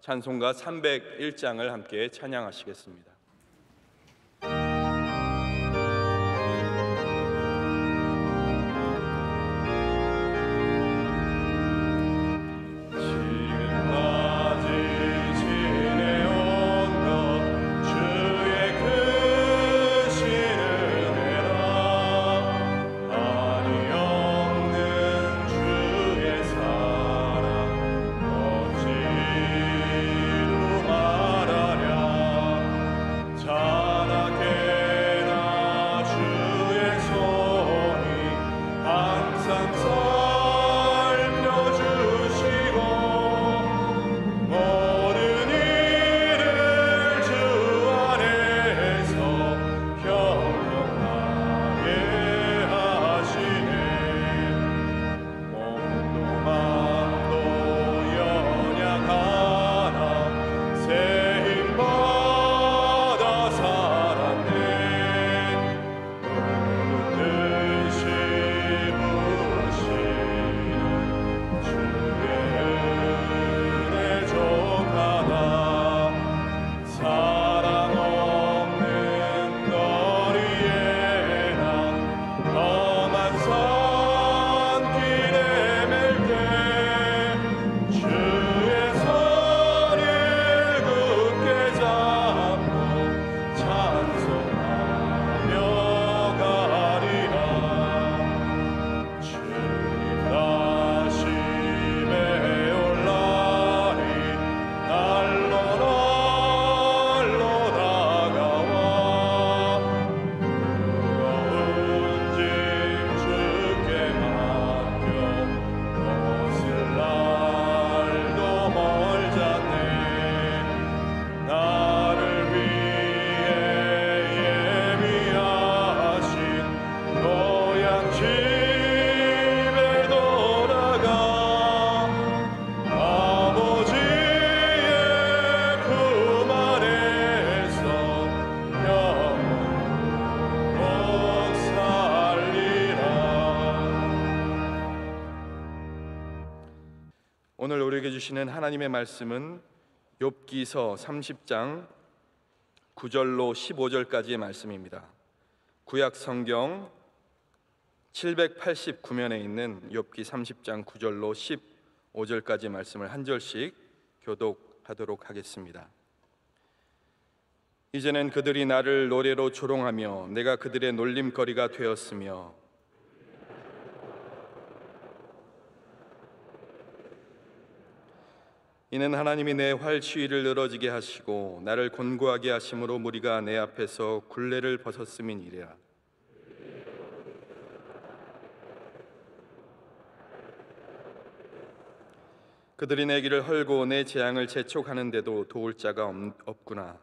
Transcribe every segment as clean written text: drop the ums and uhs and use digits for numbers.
찬송가 301장을 함께 찬양하시겠습니다. 오늘 우리에게 주시는 하나님의 말씀은 욥기서 30장 9절로 15절까지의 말씀입니다. 구약 성경 789면에 있는 욥기 30장 9절로 15절까지의 말씀을 한 절씩 교독하도록 하겠습니다. 이제는 그들이 나를 노래로 조롱하며 내가 그들의 놀림거리가 되었으며 이는 하나님이 내 활치위를 늘어지게 하시고 나를 곤고하게 하심으로 무리가 내 앞에서 굴레를 벗었음이니라. 그들이 내 길을 헐고 내 재앙을 재촉하는데도 도울 자가 없구나.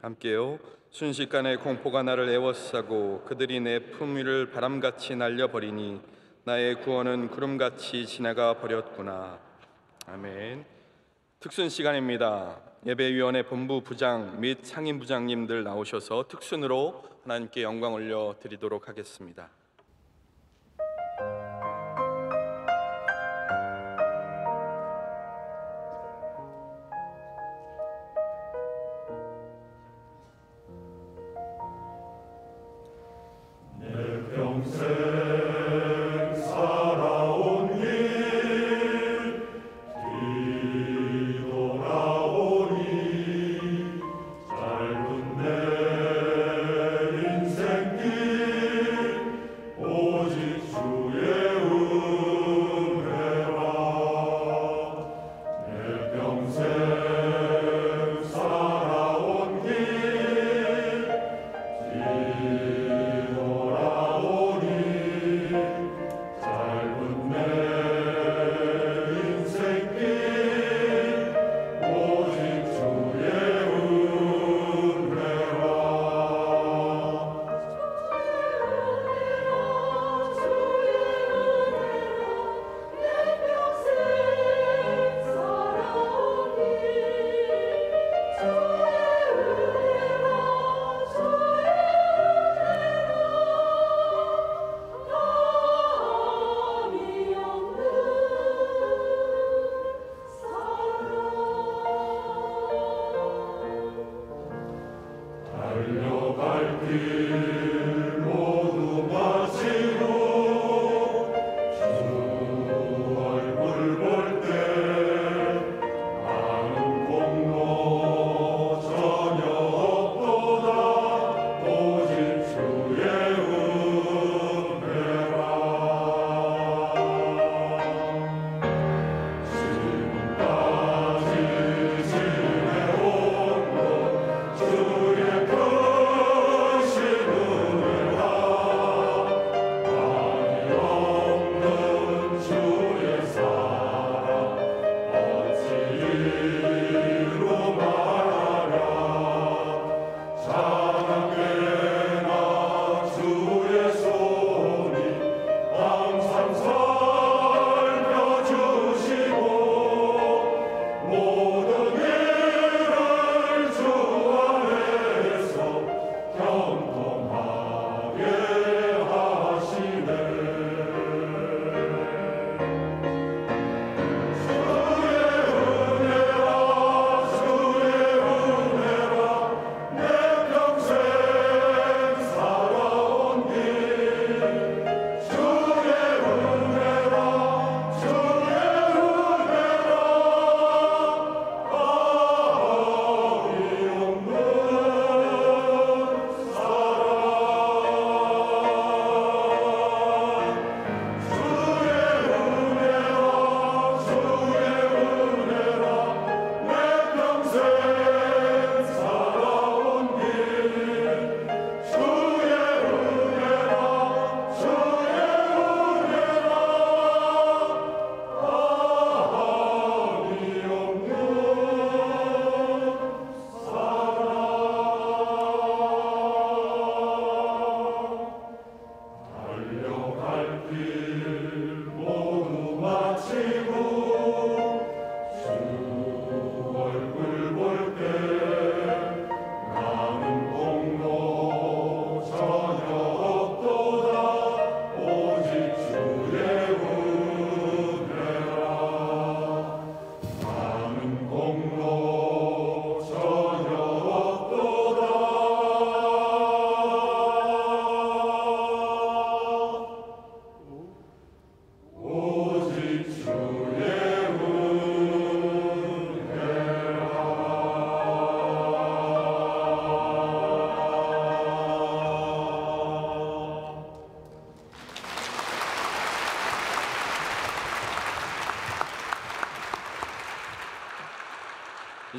함께요. 순식간에 공포가 나를 애워싸고 그들이 내 품 위를 바람같이 날려버리니 나의 구원은 구름같이 지나가 버렸구나. 아멘. 특순 시간입니다. 예배위원회 본부 부장 및 상임 부장님들 나오셔서 특순으로 하나님께 영광 올려드리도록 하겠습니다.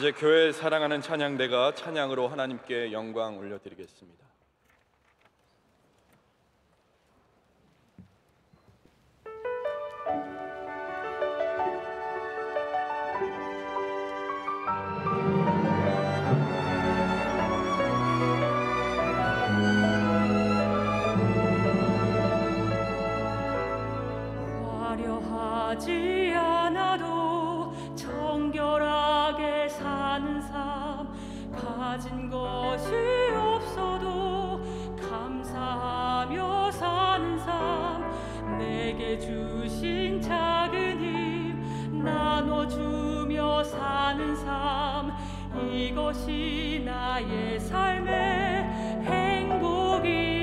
이제 교회 사랑하는 찬양대가 찬양으로 하나님께 영광 올려드리겠습니다. 화려하지 않아도 정결하게 사는 삶, 가진 것이 없어도 감사하며 사는 삶, 내게 주신 작은 힘 나눠주며 사는 삶, 이것이 나의 삶의 행복이라오.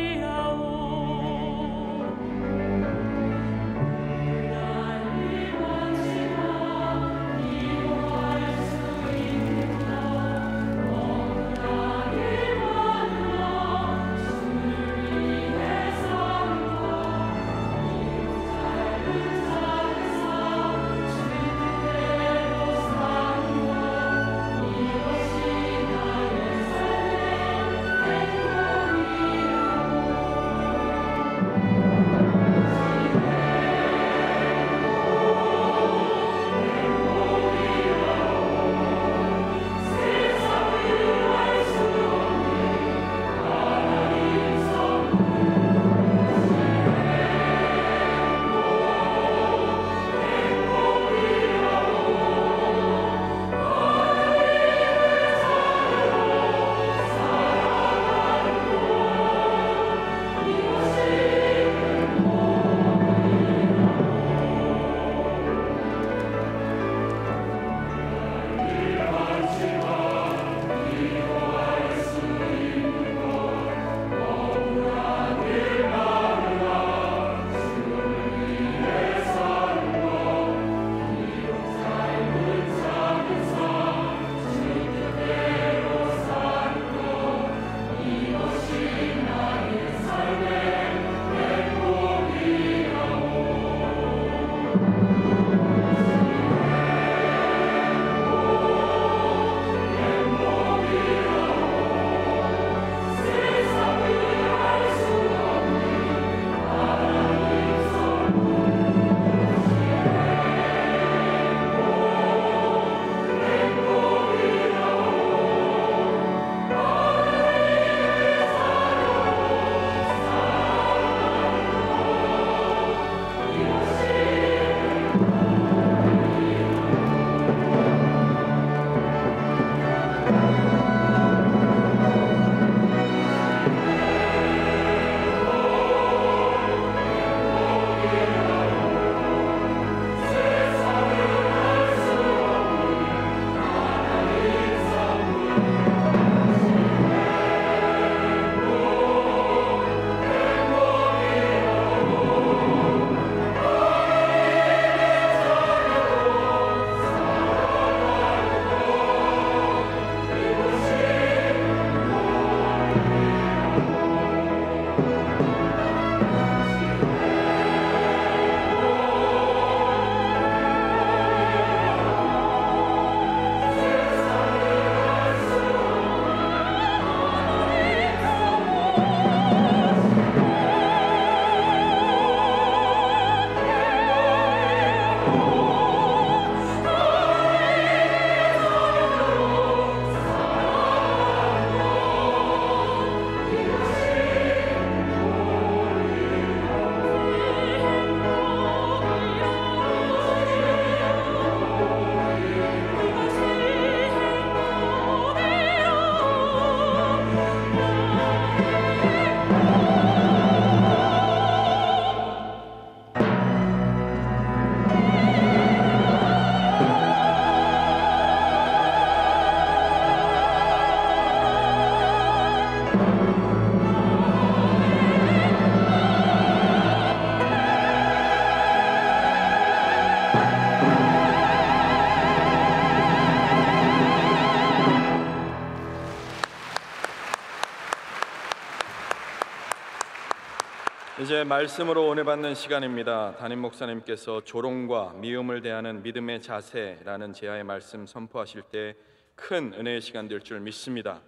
이제 말씀으로 은혜 받는 시간입니다. 담임 목사님께서 조롱과 미움을 대하는 믿음의 자세라는 제하의 말씀 선포하실 때 큰 은혜의 시간 될 줄 믿습니다.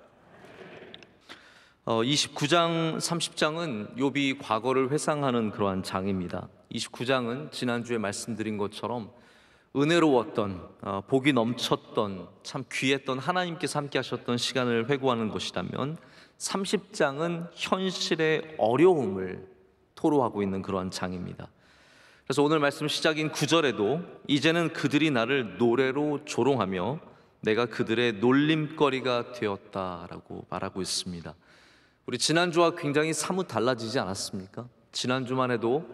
29장, 30장은 욥이 과거를 회상하는 그러한 장입니다. 29장은 지난주에 말씀드린 것처럼 은혜로웠던, 복이 넘쳤던, 참 귀했던 하나님께서 함께 하셨던 시간을 회고하는 것이라면 30장은 현실의 어려움을 토로하고 있는 그러한 장입니다. 그래서 오늘 말씀 시작인 9절에도 이제는 그들이 나를 노래로 조롱하며 내가 그들의 놀림거리가 되었다라고 말하고 있습니다. 우리 지난주와 굉장히 사뭇 달라지지 않았습니까? 지난주만 해도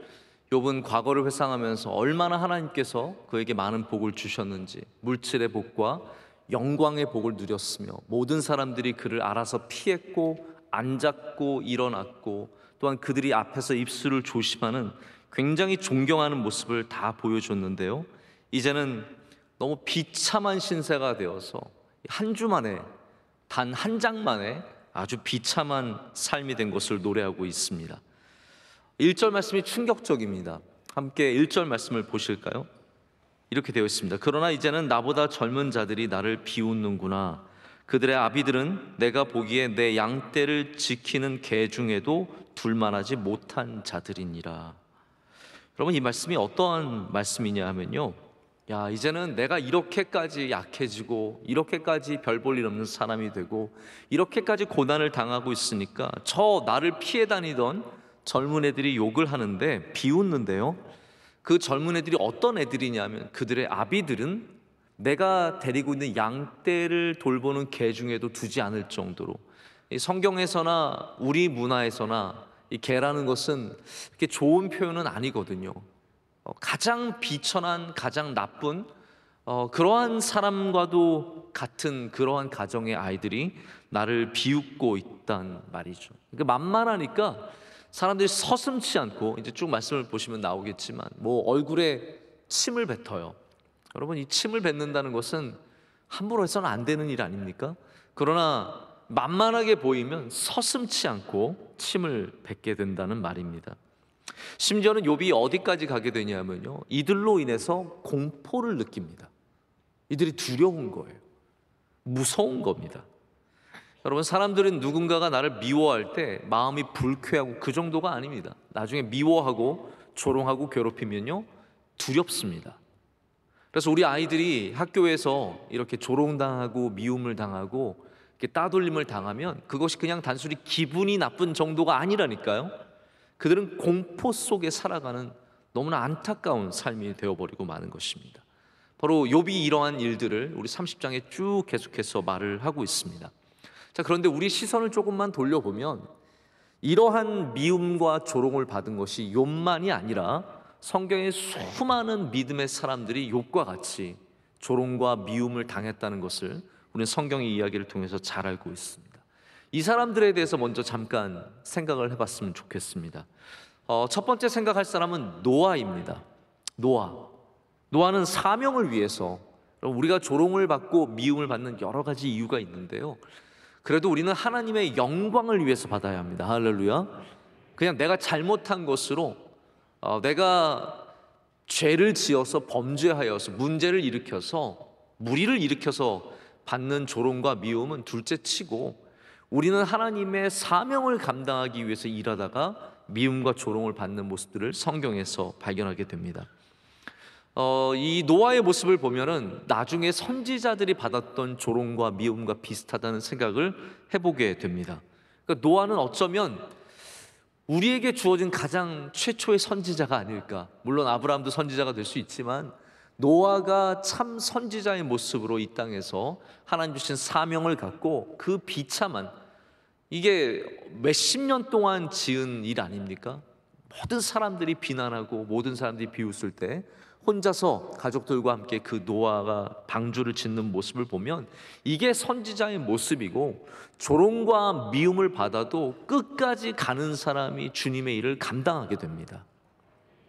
욥은 과거를 회상하면서 얼마나 하나님께서 그에게 많은 복을 주셨는지, 물질의 복과 영광의 복을 누렸으며 모든 사람들이 그를 알아서 피했고 앉았고 일어났고 또한 그들이 앞에서 입술을 조심하는 굉장히 존경하는 모습을 다 보여줬는데요, 이제는 너무 비참한 신세가 되어서 한 주 만에, 단 한 장 만에 아주 비참한 삶이 된 것을 노래하고 있습니다. 1절 말씀이 충격적입니다. 함께 1절 말씀을 보실까요? 이렇게 되어 있습니다. 그러나 이제는 나보다 젊은 자들이 나를 비웃는구나. 그들의 아비들은 내가 보기에 내 양떼를 지키는 개 중에도 둘만하지 못한 자들이니라. 여러분, 이 말씀이 어떠한 말씀이냐 하면요, 야, 이제는 내가 이렇게까지 약해지고 이렇게까지 별 볼 일 없는 사람이 되고 이렇게까지 고난을 당하고 있으니까 저 나를 피해 다니던 젊은 애들이 욕을 하는데, 비웃는데요, 그 젊은 애들이 어떤 애들이냐면 그들의 아비들은 내가 데리고 있는 양떼를 돌보는 개 중에도 두지 않을 정도로, 이 성경에서나 우리 문화에서나 이 개라는 것은 이렇게 좋은 표현은 아니거든요. 가장 비천한, 가장 나쁜 그러한 사람과도 같은 그러한 가정의 아이들이 나를 비웃고 있단 말이죠. 그러니까 만만하니까 사람들이 서슴지 않고, 이제 쭉 말씀을 보시면 나오겠지만 뭐 얼굴에 침을 뱉어요. 여러분, 이 침을 뱉는다는 것은 함부로 해서는 안 되는 일 아닙니까? 그러나 만만하게 보이면 서슴지 않고 침을 뱉게 된다는 말입니다. 심지어는 욥이 어디까지 가게 되냐면요, 이들로 인해서 공포를 느낍니다. 이들이 두려운 거예요. 무서운 겁니다. 여러분, 사람들은 누군가가 나를 미워할 때 마음이 불쾌하고 그 정도가 아닙니다. 나중에 미워하고 조롱하고 괴롭히면요, 두렵습니다. 그래서 우리 아이들이 학교에서 이렇게 조롱당하고 미움을 당하고 이렇게 따돌림을 당하면 그것이 그냥 단순히 기분이 나쁜 정도가 아니라니까요. 그들은 공포 속에 살아가는 너무나 안타까운 삶이 되어버리고 마는 것입니다. 바로 욥이 이러한 일들을 우리 30장에 쭉 계속해서 말을 하고 있습니다. 자, 그런데 우리 시선을 조금만 돌려보면 이러한 미움과 조롱을 받은 것이 욥만이 아니라 성경의 수많은 믿음의 사람들이 욥과 같이 조롱과 미움을 당했다는 것을 우리는 성경의 이야기를 통해서 잘 알고 있습니다. 이 사람들에 대해서 먼저 잠깐 생각을 해봤으면 좋겠습니다. 첫 번째 생각할 사람은 노아입니다. 노아는 사명을 위해서, 우리가 조롱을 받고 미움을 받는 여러 가지 이유가 있는데요, 그래도 우리는 하나님의 영광을 위해서 받아야 합니다. 할렐루야. 그냥 내가 잘못한 것으로, 내가 죄를 지어서 범죄하여서 문제를 일으켜서 무리를 일으켜서 받는 조롱과 미움은 둘째치고, 우리는 하나님의 사명을 감당하기 위해서 일하다가 미움과 조롱을 받는 모습들을 성경에서 발견하게 됩니다. 이 노아의 모습을 보면은 나중에 선지자들이 받았던 조롱과 미움과 비슷하다는 생각을 해보게 됩니다. 그러니까 노아는 어쩌면 우리에게 주어진 가장 최초의 선지자가 아닐까. 물론 아브라함도 선지자가 될 수 있지만 노아가 참 선지자의 모습으로 이 땅에서 하나님 주신 사명을 갖고 그 비참한, 이게 몇십 년 동안 지은 일 아닙니까? 모든 사람들이 비난하고 모든 사람들이 비웃을 때 혼자서 가족들과 함께 그 노아가 방주를 짓는 모습을 보면 이게 선지자의 모습이고, 조롱과 미움을 받아도 끝까지 가는 사람이 주님의 일을 감당하게 됩니다.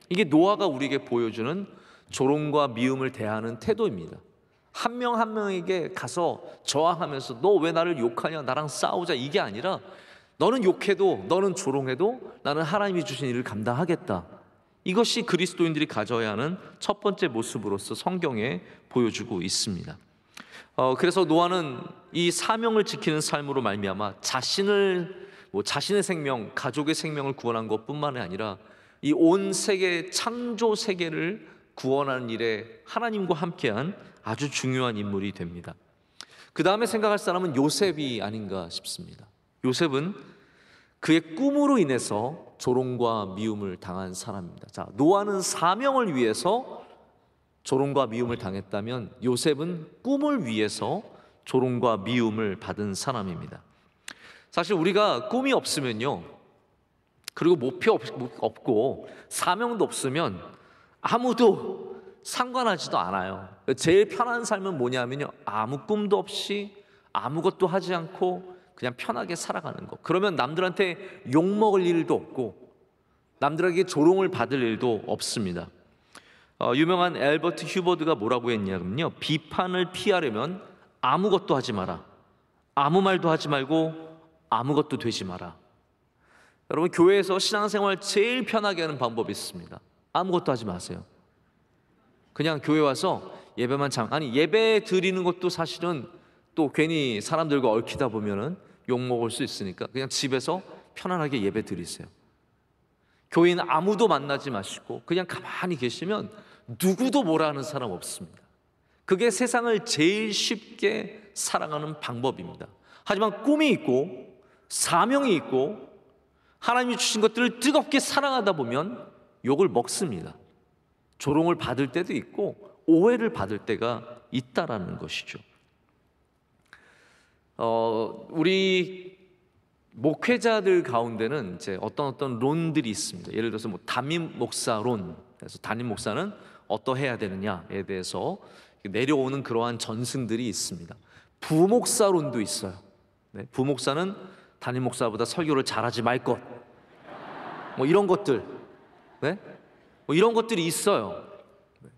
이게 노아가 우리에게 보여주는 조롱과 미움을 대하는 태도입니다. 한 명 한 명에게 가서 저항하면서 너 왜 나를 욕하냐, 나랑 싸우자, 이게 아니라 너는 욕해도 너는 조롱해도 나는 하나님이 주신 일을 감당하겠다. 이것이 그리스도인들이 가져야 하는 첫 번째 모습으로서 성경에 보여주고 있습니다. 그래서 노아는 이 사명을 지키는 삶으로 말미암아 자신의 생명, 가족의 생명을 구원한 것뿐만이 아니라 이 온 세계, 창조 세계를 구원하는 일에 하나님과 함께한 아주 중요한 인물이 됩니다. 그 다음에 생각할 사람은 요셉이 아닌가 싶습니다. 요셉은 그의 꿈으로 인해서 조롱과 미움을 당한 사람입니다. 자, 노아는 사명을 위해서 조롱과 미움을 당했다면 요셉은 꿈을 위해서 조롱과 미움을 받은 사람입니다. 사실 우리가 꿈이 없으면요, 그리고 목표 없고 사명도 없으면 아무도 상관하지도 않아요. 제일 편한 삶은 뭐냐면요, 아무 꿈도 없이 아무것도 하지 않고 그냥 편하게 살아가는 거. 그러면 남들한테 욕먹을 일도 없고 남들에게 조롱을 받을 일도 없습니다. 유명한 앨버트 휴버드가 뭐라고 했냐면요, 비판을 피하려면 아무것도 하지 마라, 아무 말도 하지 말고 아무것도 되지 마라. 여러분, 교회에서 신앙생활 제일 편하게 하는 방법이 있습니다. 아무것도 하지 마세요. 그냥 교회 와서 예배만 예배 드리는 것도 사실은 또 괜히 사람들과 얽히다 보면은 욕먹을 수 있으니까 그냥 집에서 편안하게 예배 드리세요. 교인 아무도 만나지 마시고 그냥 가만히 계시면 누구도 뭐라 하는 사람 없습니다. 그게 세상을 제일 쉽게 살아가는 방법입니다. 하지만 꿈이 있고 사명이 있고 하나님이 주신 것들을 뜨겁게 사랑하다 보면 욕을 먹습니다. 조롱을 받을 때도 있고 오해를 받을 때가 있다라는 것이죠. 우리 목회자들 가운데는 이제 어떤 론들이 있습니다. 예를 들어서 담임 목사론. 그래서 담임 목사는 어떠해야 되느냐에 대해서 내려오는 그러한 전승들이 있습니다. 부목사론도 있어요. 네, 부목사는 담임 목사보다 설교를 잘하지 말 것. 이런 것들. 네? 이런 것들이 있어요. 네.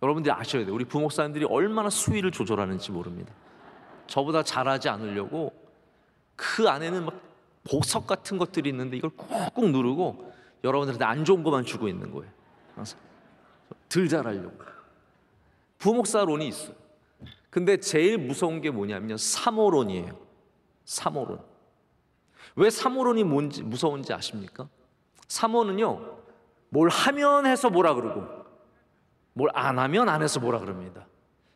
여러분들이 아셔야 돼요. 우리 부목사님들이 얼마나 수위를 조절하는지 모릅니다. 저보다 잘하지 않으려고 그 안에는 막 보석 같은 것들이 있는데 이걸 꾹꾹 누르고 여러분들한테 안 좋은 것만 주고 있는 거예요. 항상 덜 잘하려고. 부목사론이 있어요. 근데 제일 무서운 게 뭐냐면요, 사모론이에요. 사모론. 왜 사모론이 뭔지 무서운지 아십니까? 사모는요, 뭘 하면 해서 뭐라 그러고 뭘 안 하면 안 해서 뭐라 그럽니다.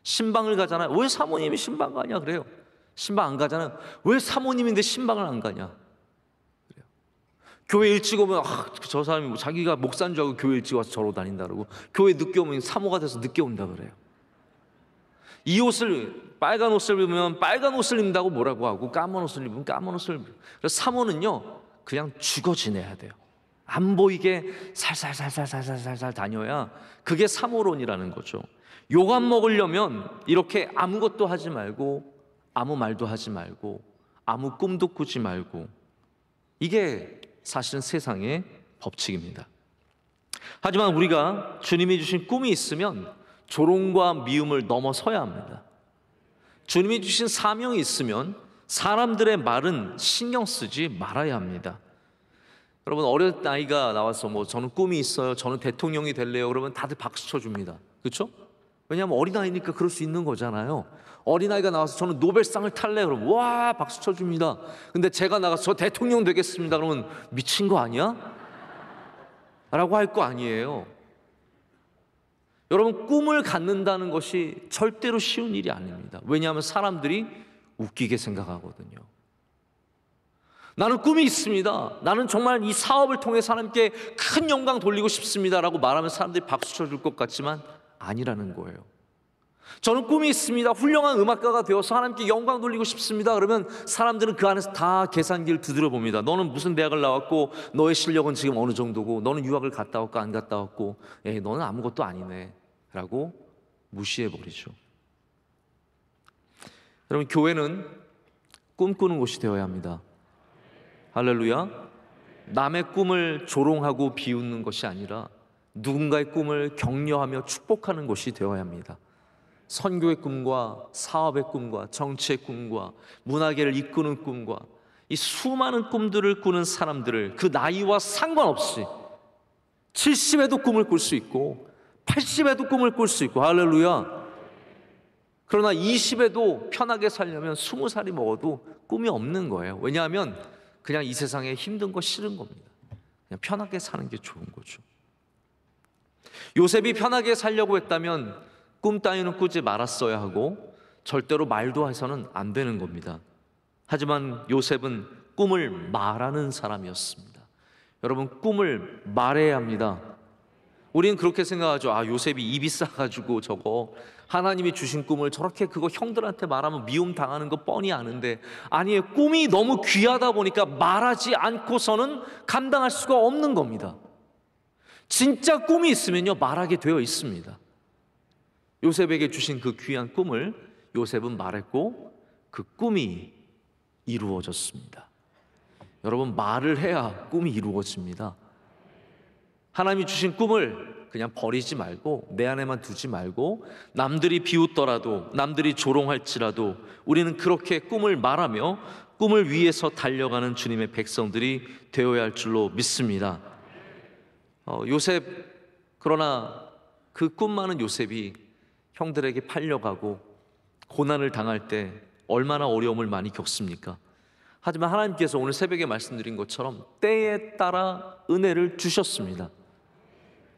신방을 가잖아요. 왜 사모님이 신방 가냐 그래요. 신방 안 가잖아요. 왜 사모님인데 신방을 안 가냐 그래요. 교회 일찍 오면 저 사람이 자기가 목사인 줄 알고 교회 일찍 와서 저러고 다닌다 그러고, 교회 늦게 오면 사모가 돼서 늦게 온다 그래요. 이 옷을, 빨간 옷을 입으면 빨간 옷을 입는다고 뭐라고 하고 까만 옷을 입으면 까만 옷을. 그래서 사모는요 그냥 죽어 지내야 돼요. 안 보이게 살살 다녀야 그게 사모론이라는 거죠. 욕 안 먹으려면 이렇게 아무것도 하지 말고 아무 말도 하지 말고 아무 꿈도 꾸지 말고, 이게 사실은 세상의 법칙입니다. 하지만 우리가 주님이 주신 꿈이 있으면 조롱과 미움을 넘어서야 합니다. 주님이 주신 사명이 있으면 사람들의 말은 신경 쓰지 말아야 합니다. 여러분, 어린 아이가 나와서 저는 꿈이 있어요, 저는 대통령이 될래요, 그러면 다들 박수 쳐줍니다. 그렇죠? 왜냐하면 어린아이니까 그럴 수 있는 거잖아요. 어린아이가 나와서 저는 노벨상을 탈래요, 그러면 와 박수 쳐줍니다. 근데 제가 나가서 저 대통령 되겠습니다, 그러면 미친 거 아니야? 라고 할 거 아니에요. 여러분, 꿈을 갖는다는 것이 절대로 쉬운 일이 아닙니다. 왜냐하면 사람들이 웃기게 생각하거든요. 나는 꿈이 있습니다, 나는 정말 이 사업을 통해 하나님께 큰 영광 돌리고 싶습니다 라고 말하면 사람들이 박수 쳐줄 것 같지만 아니라는 거예요. 저는 꿈이 있습니다, 훌륭한 음악가가 되어서 하나님께 영광 돌리고 싶습니다, 그러면 사람들은 그 안에서 다 계산기를 두드려 봅니다. 너는 무슨 대학을 나왔고 너의 실력은 지금 어느 정도고 너는 유학을 갔다 왔고 안 갔다 왔고, 너는 아무것도 아니네 라고 무시해버리죠. 여러분, 교회는 꿈꾸는 곳이 되어야 합니다. 할렐루야. 남의 꿈을 조롱하고 비웃는 것이 아니라 누군가의 꿈을 격려하며 축복하는 곳이 되어야 합니다. 선교의 꿈과 사업의 꿈과 정치의 꿈과 문화계를 이끄는 꿈과 이 수많은 꿈들을 꾸는 사람들을 그 나이와 상관없이 70에도 꿈을 꿀 수 있고 80에도 꿈을 꿀 수 있고, 할렐루야. 그러나 20에도 편하게 살려면 20살이 먹어도 꿈이 없는 거예요. 왜냐하면 그냥 이 세상에 힘든 거 싫은 겁니다. 그냥 편하게 사는 게 좋은 거죠. 요셉이 편하게 살려고 했다면 꿈 따위는 꾸지 말았어야 하고 절대로 말도 해서는 안 되는 겁니다. 하지만 요셉은 꿈을 말하는 사람이었습니다. 여러분, 꿈을 말해야 합니다. 우리는 그렇게 생각하죠. 아, 요셉이 입이 싸가지고 저거 하나님이 주신 꿈을 저렇게 그거 형들한테 말하면 미움 당하는 거 뻔히 아는데, 아니에요. 꿈이 너무 귀하다 보니까 말하지 않고서는 감당할 수가 없는 겁니다. 진짜 꿈이 있으면요, 말하게 되어 있습니다. 요셉에게 주신 그 귀한 꿈을 요셉은 말했고 그 꿈이 이루어졌습니다. 여러분, 말을 해야 꿈이 이루어집니다. 하나님이 주신 꿈을 그냥 버리지 말고 내 안에만 두지 말고 남들이 비웃더라도 남들이 조롱할지라도 우리는 그렇게 꿈을 말하며 꿈을 위해서 달려가는 주님의 백성들이 되어야 할 줄로 믿습니다. 요셉, 그러나 그 꿈 많은 요셉이 형들에게 팔려가고 고난을 당할 때 얼마나 어려움을 많이 겪습니까? 하지만 하나님께서 오늘 새벽에 말씀드린 것처럼 때에 따라 은혜를 주셨습니다.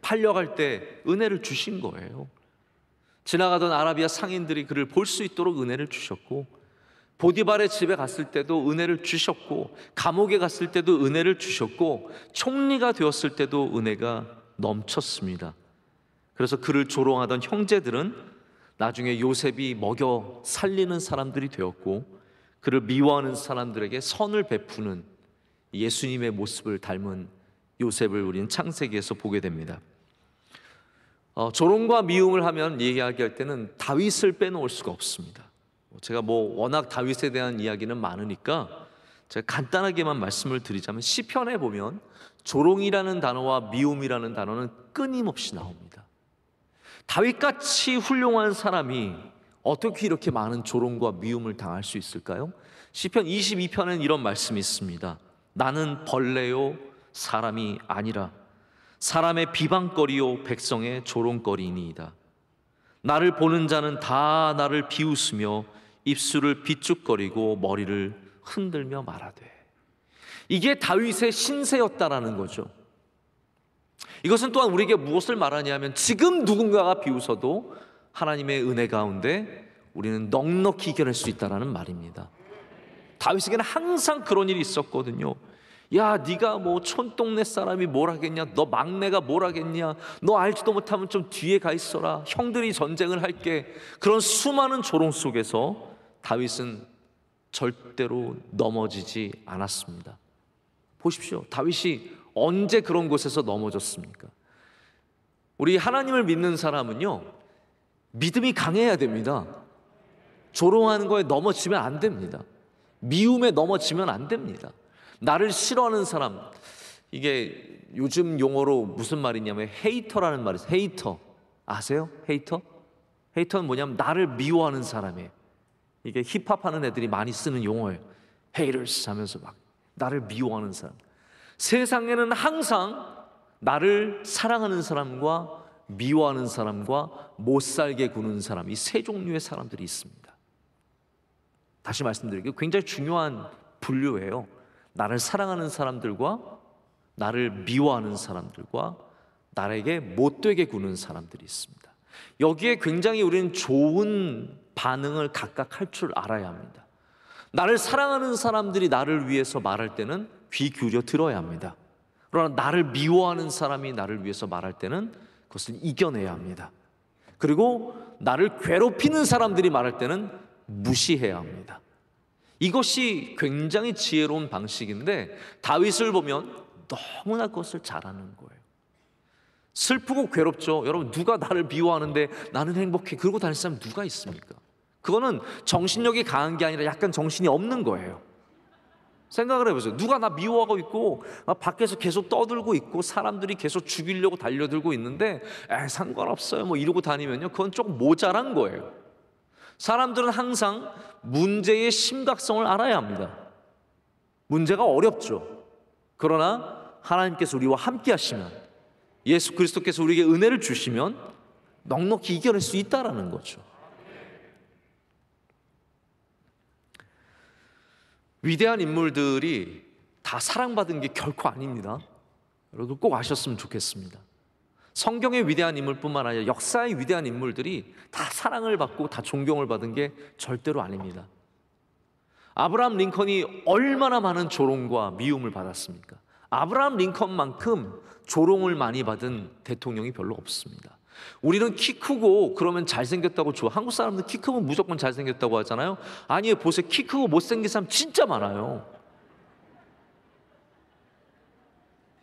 팔려갈 때 은혜를 주신 거예요. 지나가던 아라비아 상인들이 그를 볼 수 있도록 은혜를 주셨고, 보디발의 집에 갔을 때도 은혜를 주셨고, 감옥에 갔을 때도 은혜를 주셨고, 총리가 되었을 때도 은혜가 넘쳤습니다. 그래서 그를 조롱하던 형제들은 나중에 요셉이 먹여 살리는 사람들이 되었고, 그를 미워하는 사람들에게 선을 베푸는 예수님의 모습을 닮은 요셉을 우리는 창세기에서 보게 됩니다. 조롱과 미움을 하면 얘기할 때는 다윗을 빼놓을 수가 없습니다. 제가 워낙 다윗에 대한 이야기는 많으니까 제가 간단하게만 말씀을 드리자면, 시편에 보면 조롱이라는 단어와 미움이라는 단어는 끊임없이 나옵니다. 다윗같이 훌륭한 사람이 어떻게 이렇게 많은 조롱과 미움을 당할 수 있을까요? 시편 22편엔 이런 말씀이 있습니다. 나는 벌레요 사람이 아니라 사람의 비방거리요 백성의 조롱거리니이다. 나를 보는 자는 다 나를 비웃으며 입술을 비쭉거리고 머리를 흔들며 말하되. 이게 다윗의 신세였다라는 거죠. 이것은 또한 우리에게 무엇을 말하냐면, 지금 누군가가 비웃어도 하나님의 은혜 가운데 우리는 넉넉히 이겨낼 수 있다는 말입니다. 다윗에게는 항상 그런 일이 있었거든요. 야, 네가 촌동네 사람이 뭘 하겠냐, 너 막내가 뭘 하겠냐, 너 알지도 못하면 좀 뒤에 가 있어라, 형들이 전쟁을 할게. 그런 수많은 조롱 속에서 다윗은 절대로 넘어지지 않았습니다. 보십시오, 다윗이 언제 그런 곳에서 넘어졌습니까? 우리 하나님을 믿는 사람은요, 믿음이 강해야 됩니다. 조롱하는 거에 넘어지면 안 됩니다. 미움에 넘어지면 안 됩니다. 나를 싫어하는 사람, 이게 요즘 용어로 무슨 말이냐면 헤이터라는 말이 있어요. 헤이터 아세요? 헤이터? 헤이터는 뭐냐면 나를 미워하는 사람이에요. 이게 힙합하는 애들이 많이 쓰는 용어예요. haters 하면서 막 나를 미워하는 사람. 세상에는 항상 나를 사랑하는 사람과 미워하는 사람과 못살게 구는 사람, 이 세 종류의 사람들이 있습니다. 다시 말씀드릴게요. 굉장히 중요한 분류예요. 나를 사랑하는 사람들과 나를 미워하는 사람들과 나에게 못되게 구는 사람들이 있습니다. 여기에 굉장히 우리는 좋은 반응을 각각 할 줄 알아야 합니다. 나를 사랑하는 사람들이 나를 위해서 말할 때는 귀 기울여 들어야 합니다. 그러나 나를 미워하는 사람이 나를 위해서 말할 때는 그것을 이겨내야 합니다. 그리고 나를 괴롭히는 사람들이 말할 때는 무시해야 합니다. 이것이 굉장히 지혜로운 방식인데, 다윗을 보면 너무나 그것을 잘하는 거예요. 슬프고 괴롭죠. 여러분, 누가 나를 미워하는데 나는 행복해 그러고 다닐 사람 누가 있습니까? 그거는 정신력이 강한 게 아니라 약간 정신이 없는 거예요. 생각을 해보세요. 누가 나 미워하고 있고 밖에서 계속 떠들고 있고 사람들이 계속 죽이려고 달려들고 있는데 상관없어요 이러고 다니면요, 그건 조금 모자란 거예요. 사람들은 항상 문제의 심각성을 알아야 합니다. 문제가 어렵죠. 그러나 하나님께서 우리와 함께 하시면, 예수 그리스도께서 우리에게 은혜를 주시면 넉넉히 이겨낼 수 있다라는 거죠. 위대한 인물들이 다 사랑받은 게 결코 아닙니다. 여러분 꼭 아셨으면 좋겠습니다. 성경의 위대한 인물뿐만 아니라 역사의 위대한 인물들이 다 사랑을 받고 다 존경을 받은 게 절대로 아닙니다. 아브라함 링컨이 얼마나 많은 조롱과 미움을 받았습니까? 아브라함 링컨만큼 조롱을 많이 받은 대통령이 별로 없습니다. 우리는 키 크고 그러면 잘생겼다고 좋아. 한국 사람들 키 크면 무조건 잘생겼다고 하잖아요. 아니에요. 보세요. 키 크고 못생긴 사람 진짜 많아요.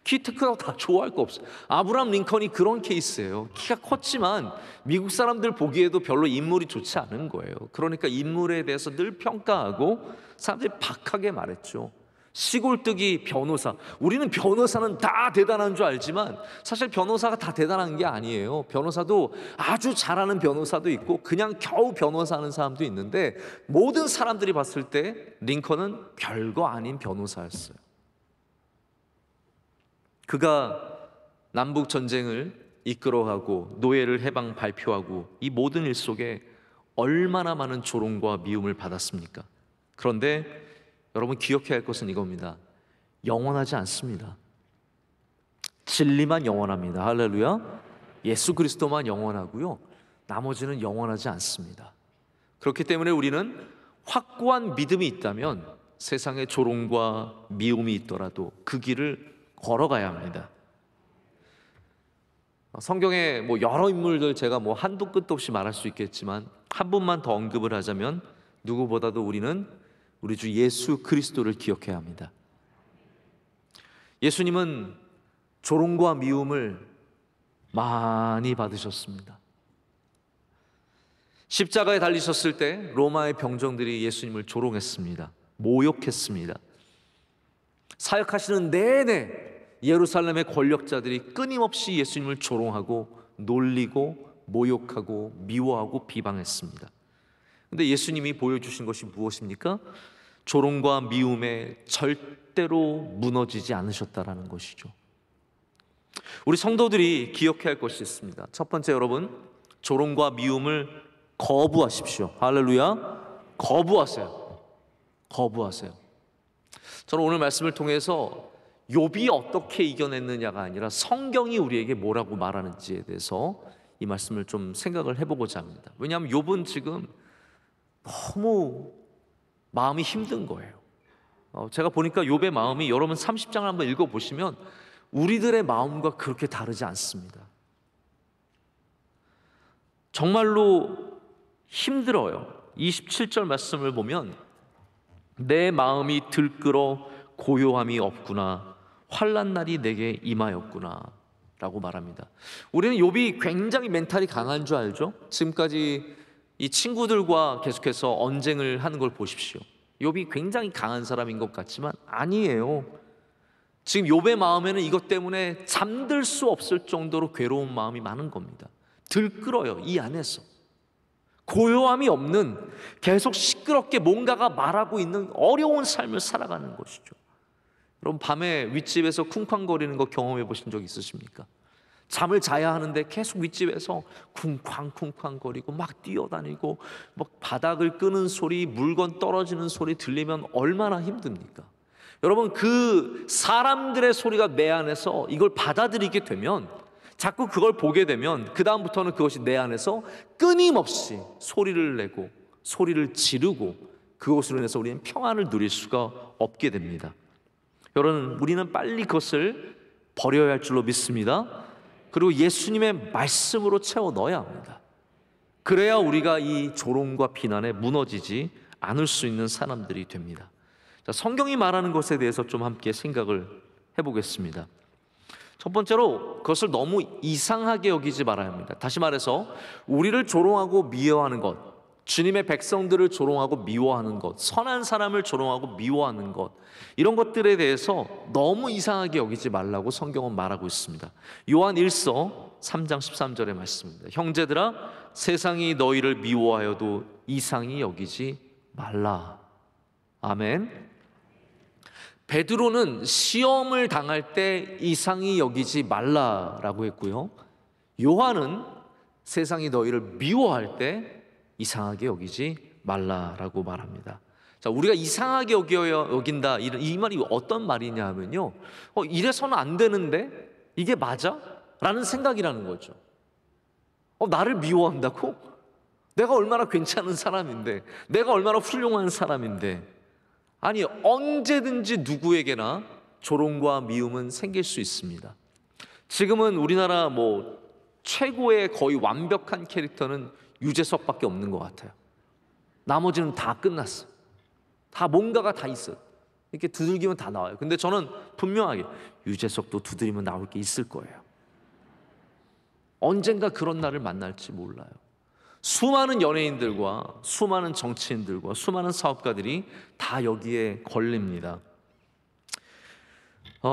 키 크다고 다 좋아할 거 없어요. 아브라함 링컨이 그런 케이스예요. 키가 컸지만 미국 사람들 보기에도 별로 인물이 좋지 않은 거예요. 그러니까 인물에 대해서 늘 평가하고 사람들이 박하게 말했죠. 시골뜨기 변호사. 우리는 변호사는 다 대단한 줄 알지만 사실 변호사가 다 대단한 게 아니에요. 변호사도 아주 잘하는 변호사도 있고 그냥 겨우 변호사하는 사람도 있는데 모든 사람들이 봤을 때 링컨은 별거 아닌 변호사였어요. 그가 남북 전쟁을 이끌어가고 노예를 해방 발표하고 이 모든 일 속에 얼마나 많은 조롱과 미움을 받았습니까? 그런데 여러분 기억해야 할 것은 이겁니다. 영원하지 않습니다. 진리만 영원합니다. 할렐루야. 예수 그리스도만 영원하고요. 나머지는 영원하지 않습니다. 그렇기 때문에 우리는 확고한 믿음이 있다면 세상에 조롱과 미움이 있더라도 그 길을 걸어가야 합니다. 성경에 여러 인물들 제가 한도 끝도 없이 말할 수 있겠지만 한 분만 더 언급을 하자면 누구보다도 우리는 우리 주 예수 그리스도를 기억해야 합니다. 예수님은 조롱과 미움을 많이 받으셨습니다. 십자가에 달리셨을 때 로마의 병정들이 예수님을 조롱했습니다. 모욕했습니다. 사역하시는 내내 예루살렘의 권력자들이 끊임없이 예수님을 조롱하고 놀리고 모욕하고 미워하고 비방했습니다. 그런데 예수님이 보여주신 것이 무엇입니까? 조롱과 미움에 절대로 무너지지 않으셨다라는 것이죠. 우리 성도들이 기억해야 할 것이 있습니다. 첫 번째, 여러분, 조롱과 미움을 거부하십시오. 할렐루야. 거부하세요. 거부하세요. 저는 오늘 말씀을 통해서 욥이 어떻게 이겨냈느냐가 아니라 성경이 우리에게 뭐라고 말하는지에 대해서 이 말씀을 좀 생각을 해보고자 합니다. 왜냐하면 욥은 지금 너무 마음이 힘든 거예요. 제가 보니까 욥의 마음이, 여러분 30장을 한번 읽어보시면 우리들의 마음과 그렇게 다르지 않습니다. 정말로 힘들어요. 27절 말씀을 보면 내 마음이 들끓어 고요함이 없구나, 환난 날이 내게 임하였구나 라고 말합니다. 우리는 욥이 굉장히 멘탈이 강한 줄 알죠? 지금까지 이 친구들과 계속해서 언쟁을 하는 걸 보십시오. 욥이 굉장히 강한 사람인 것 같지만 아니에요. 지금 욥의 마음에는 이것 때문에 잠들 수 없을 정도로 괴로운 마음이 많은 겁니다. 들끓어요. 이 안에서 고요함이 없는, 계속 시끄럽게 뭔가가 말하고 있는 어려운 삶을 살아가는 것이죠. 여러분 밤에 윗집에서 쿵쾅거리는 거 경험해 보신 적 있으십니까? 잠을 자야 하는데 계속 윗집에서 쿵쾅쿵쾅거리고 막 뛰어다니고 막 바닥을 끄는 소리, 물건 떨어지는 소리 들리면 얼마나 힘듭니까? 여러분 그 사람들의 소리가 내 안에서 이걸 받아들이게 되면, 자꾸 그걸 보게 되면 그 다음부터는 그것이 내 안에서 끊임없이 소리를 내고 소리를 지르고 그것으로 인해서 우리는 평안을 누릴 수가 없게 됩니다. 여러분 우리는 빨리 그것을 버려야 할 줄로 믿습니다. 그리고 예수님의 말씀으로 채워 넣어야 합니다. 그래야 우리가 이 조롱과 비난에 무너지지 않을 수 있는 사람들이 됩니다. 자, 성경이 말하는 것에 대해서 좀 함께 생각을 해보겠습니다. 첫 번째로 그것을 너무 이상하게 여기지 말아야 합니다. 다시 말해서 우리를 조롱하고 미워하는 것, 주님의 백성들을 조롱하고 미워하는 것, 선한 사람을 조롱하고 미워하는 것, 이런 것들에 대해서 너무 이상하게 여기지 말라고 성경은 말하고 있습니다. 요한 1서 3장 13절의 말씀입니다. 형제들아, 세상이 너희를 미워하여도 이상히 여기지 말라. 아멘. 베드로는 시험을 당할 때 이상히 여기지 말라라고 했고요, 요한은 세상이 너희를 미워할 때 이상하게 여기지 말라라고 말합니다. 자, 우리가 이상하게 여긴다, 이 말이 어떤 말이냐 하면요, 이래서는 안 되는데 이게 맞아? 라는 생각이라는 거죠. 나를 미워한다고? 내가 얼마나 괜찮은 사람인데, 내가 얼마나 훌륭한 사람인데. 아니, 언제든지 누구에게나 조롱과 미움은 생길 수 있습니다. 지금은 우리나라 최고의 거의 완벽한 캐릭터는 유재석밖에 없는 것 같아요. 나머지는 다 끝났어. 다 뭔가가 다 있어. 이렇게 두들기면 다 나와요. 근데 저는 분명하게 유재석도 두드리면 나올 게 있을 거예요. 언젠가 그런 날을 만날지 몰라요. 수많은 연예인들과 수많은 정치인들과 수많은 사업가들이 다 여기에 걸립니다.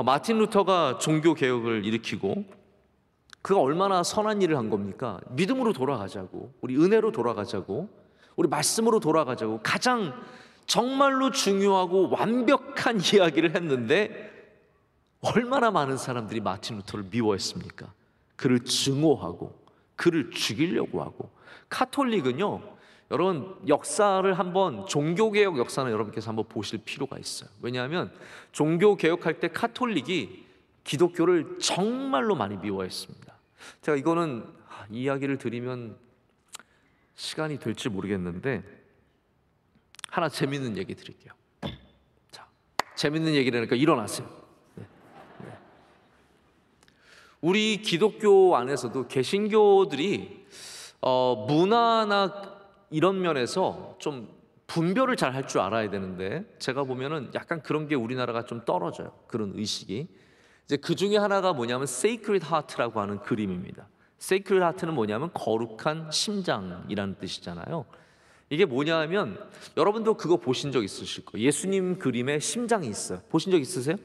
마틴 루터가 종교 개혁을 일으키고 그가 얼마나 선한 일을 한 겁니까? 믿음으로 돌아가자고, 우리 은혜로 돌아가자고, 우리 말씀으로 돌아가자고 가장 정말로 중요하고 완벽한 이야기를 했는데 얼마나 많은 사람들이 마틴 루터를 미워했습니까? 그를 증오하고 그를 죽이려고 하고. 카톨릭은요, 여러분 역사를 한번, 종교개혁 역사는 여러분께서 한번 보실 필요가 있어요. 왜냐하면 종교개혁할 때 카톨릭이 기독교를 정말로 많이 미워했습니다. 제가 이거는 이야기를 드리면 시간이 될지 모르겠는데 하나 재밌는 얘기 드릴게요. 자, 재밌는 얘기라니까 일어나세요. 네. 우리 기독교 안에서도 개신교들이 문화나 이런 면에서 좀 분별을 잘 할 줄 알아야 되는데, 제가 보면은 약간 그런 게 우리나라가 좀 떨어져요. 그런 의식이. 이제 그 중에 하나가 뭐냐면 Sacred Heart라고 하는 그림입니다. Sacred Heart는 뭐냐면 거룩한 심장이라는 뜻이잖아요. 이게 뭐냐면 여러분도 그거 보신 적 있으실 거예요. 예수님 그림에 심장이 있어요. 보신 적 있으세요?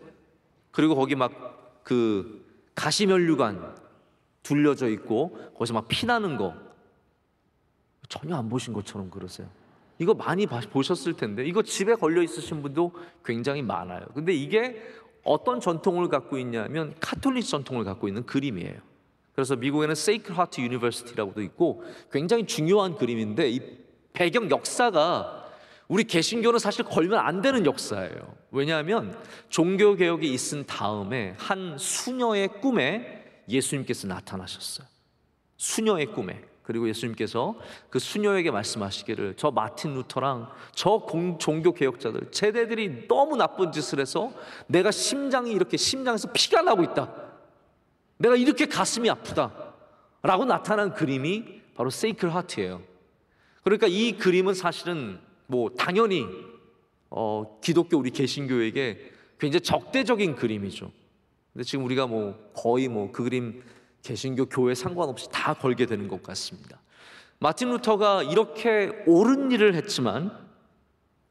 그리고 거기 막 그 가시면류관 둘려져 있고 거기서 막 피나는 거 전혀 안 보신 것처럼 그러세요. 이거 많이 보셨을 텐데, 이거 집에 걸려 있으신 분도 굉장히 많아요. 근데 이게 어떤 전통을 갖고 있냐면 카톨릭 전통을 갖고 있는 그림이에요. 그래서 미국에는 Sacred Heart University라고도 있고 굉장히 중요한 그림인데, 이 배경 역사가 우리 개신교는 사실 걸면 안 되는 역사예요. 왜냐하면 종교개혁이 있은 다음에 한 수녀의 꿈에 예수님께서 나타나셨어요. 수녀의 꿈에. 그리고 예수님께서 그 수녀에게 말씀하시기를, 저 마틴 루터랑 저 종교개혁자들 쟤네들이 너무 나쁜 짓을 해서 내가 심장이 이렇게, 심장에서 피가 나고 있다, 내가 이렇게 가슴이 아프다 라고 나타난 그림이 바로 Sacred Heart예요. 그러니까 이 그림은 사실은 당연히 기독교 우리 개신교에게 굉장히 적대적인 그림이죠. 근데 지금 우리가 거의 그 그림 개신교 교회 상관없이 다 걸게 되는 것 같습니다. 마틴 루터가 이렇게 옳은 일을 했지만